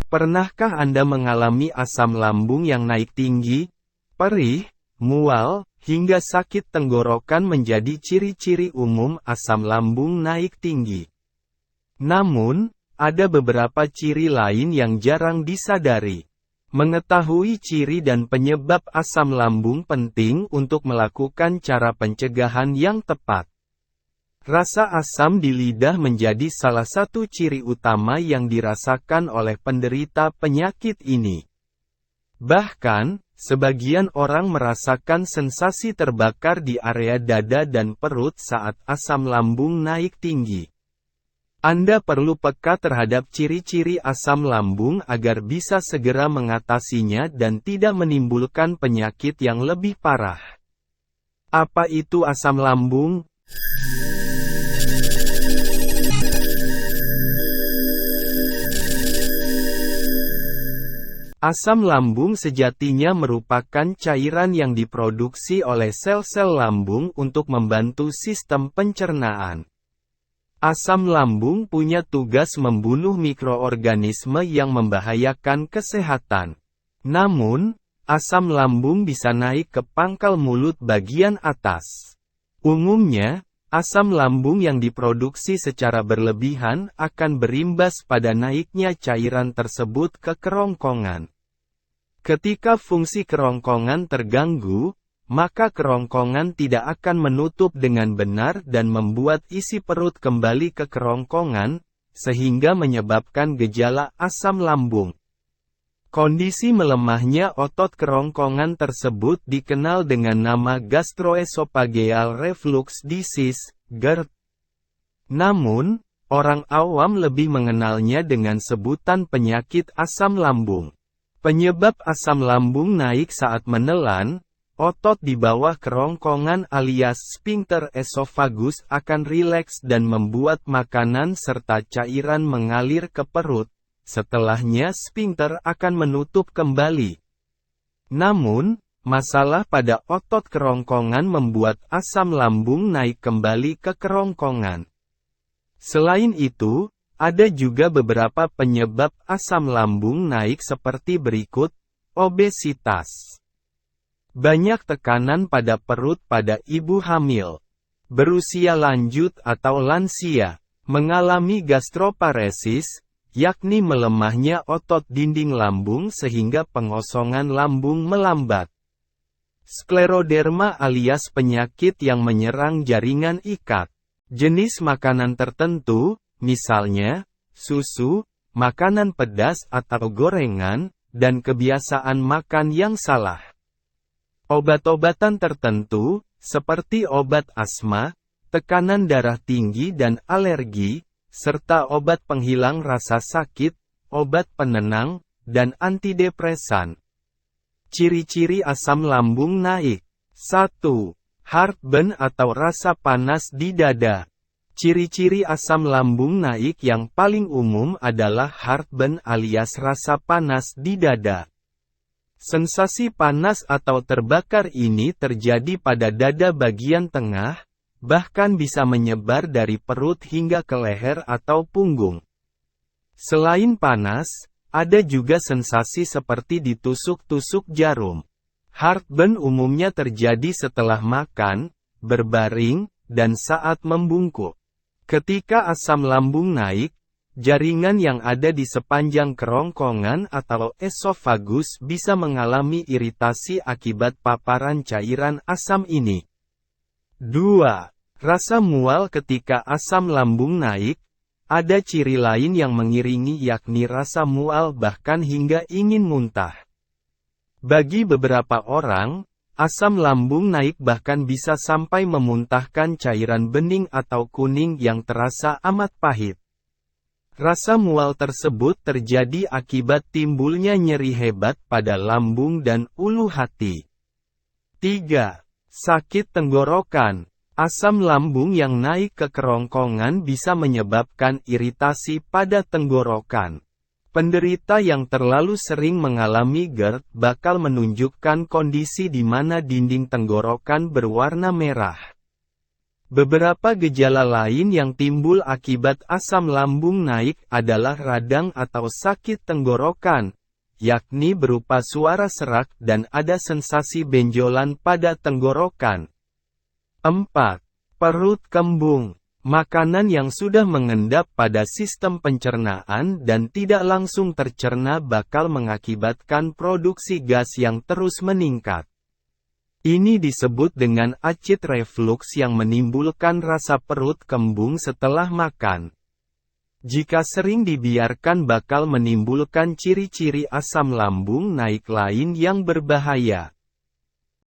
Pernahkah Anda mengalami asam lambung yang naik tinggi, perih, mual, hingga sakit tenggorokan menjadi ciri-ciri umum asam lambung naik tinggi? Namun, ada beberapa ciri lain yang jarang disadari. Mengetahui ciri dan penyebab asam lambung penting untuk melakukan cara pencegahan yang tepat. Rasa asam di lidah menjadi salah satu ciri utama yang dirasakan oleh penderita penyakit ini. Bahkan, sebagian orang merasakan sensasi terbakar di area dada dan perut saat asam lambung naik tinggi. Anda perlu peka terhadap ciri-ciri asam lambung agar bisa segera mengatasinya dan tidak menimbulkan penyakit yang lebih parah. Apa itu asam lambung? Asam lambung sejatinya merupakan cairan yang diproduksi oleh sel-sel lambung untuk membantu sistem pencernaan. Asam lambung punya tugas membunuh mikroorganisme yang membahayakan kesehatan. Namun, asam lambung bisa naik ke pangkal mulut bagian atas. Umumnya, asam lambung yang diproduksi secara berlebihan akan berimbas pada naiknya cairan tersebut ke kerongkongan. Ketika fungsi kerongkongan terganggu, maka kerongkongan tidak akan menutup dengan benar dan membuat isi perut kembali ke kerongkongan, sehingga menyebabkan gejala asam lambung. Kondisi melemahnya otot kerongkongan tersebut dikenal dengan nama gastroesophageal reflux disease, GERD. Namun, orang awam lebih mengenalnya dengan sebutan penyakit asam lambung. Penyebab asam lambung naik saat menelan, otot di bawah kerongkongan alias sphincter esofagus akan rileks dan membuat makanan serta cairan mengalir ke perut. Setelahnya sphincter akan menutup kembali. Namun, masalah pada otot kerongkongan membuat asam lambung naik kembali ke kerongkongan. Selain itu, ada juga beberapa penyebab asam lambung naik seperti berikut: obesitas. Banyak tekanan pada perut pada ibu hamil. Berusia lanjut atau lansia, mengalami gastroparesis, yakni melemahnya otot dinding lambung sehingga pengosongan lambung melambat. Skleroderma alias penyakit yang menyerang jaringan ikat. Jenis makanan tertentu, misalnya, susu, makanan pedas atau gorengan, dan kebiasaan makan yang salah. Obat-obatan tertentu, seperti obat asma, tekanan darah tinggi dan alergi, serta obat penghilang rasa sakit, obat penenang, dan antidepresan. Ciri-ciri asam lambung naik. 1. Heartburn atau rasa panas di dada. Ciri-ciri asam lambung naik yang paling umum adalah heartburn alias rasa panas di dada. Sensasi panas atau terbakar ini terjadi pada dada bagian tengah, bahkan bisa menyebar dari perut hingga ke leher atau punggung. Selain panas, ada juga sensasi seperti ditusuk-tusuk jarum. Heartburn umumnya terjadi setelah makan, berbaring, dan saat membungkuk. Ketika asam lambung naik, jaringan yang ada di sepanjang kerongkongan atau esofagus bisa mengalami iritasi akibat paparan cairan asam ini. 2. Rasa mual ketika asam lambung naik. Ada ciri lain yang mengiringi yakni rasa mual bahkan hingga ingin muntah. Bagi beberapa orang, asam lambung naik bahkan bisa sampai memuntahkan cairan bening atau kuning yang terasa amat pahit. Rasa mual tersebut terjadi akibat timbulnya nyeri hebat pada lambung dan ulu hati. 3. Sakit tenggorokan. Asam lambung yang naik ke kerongkongan bisa menyebabkan iritasi pada tenggorokan. Penderita yang terlalu sering mengalami GERD bakal menunjukkan kondisi di mana dinding tenggorokan berwarna merah. Beberapa gejala lain yang timbul akibat asam lambung naik adalah radang atau sakit tenggorokan, yakni berupa suara serak dan ada sensasi benjolan pada tenggorokan. 4. Perut kembung. Makanan yang sudah mengendap pada sistem pencernaan dan tidak langsung tercerna bakal mengakibatkan produksi gas yang terus meningkat. Ini disebut dengan acid reflux yang menimbulkan rasa perut kembung setelah makan. Jika sering dibiarkan bakal menimbulkan ciri-ciri asam lambung naik lain yang berbahaya.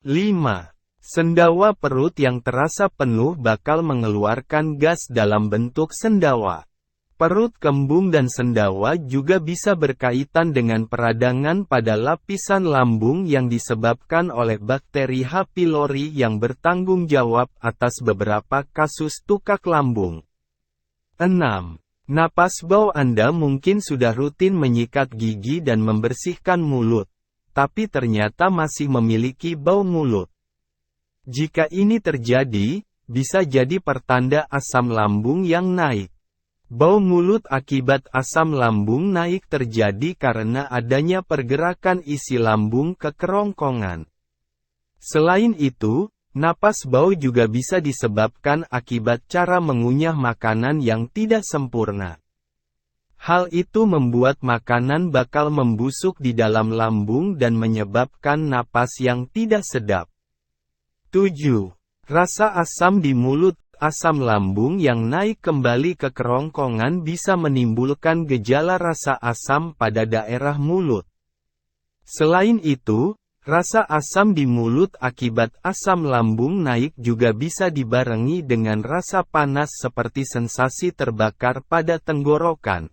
5. Sendawa perut yang terasa penuh bakal mengeluarkan gas dalam bentuk sendawa. Perut kembung dan sendawa juga bisa berkaitan dengan peradangan pada lapisan lambung yang disebabkan oleh bakteri H. pylori yang bertanggung jawab atas beberapa kasus tukak lambung. 6. Napas bau. Anda mungkin sudah rutin menyikat gigi dan membersihkan mulut, tapi ternyata masih memiliki bau mulut. Jika ini terjadi, bisa jadi pertanda asam lambung yang naik. Bau mulut akibat asam lambung naik terjadi karena adanya pergerakan isi lambung ke kerongkongan. Selain itu, napas bau juga bisa disebabkan akibat cara mengunyah makanan yang tidak sempurna. Hal itu membuat makanan bakal membusuk di dalam lambung dan menyebabkan napas yang tidak sedap. 7. Rasa asam di mulut. Asam lambung yang naik kembali ke kerongkongan bisa menimbulkan gejala rasa asam pada daerah mulut. Selain itu, rasa asam di mulut akibat asam lambung naik juga bisa dibarengi dengan rasa panas seperti sensasi terbakar pada tenggorokan.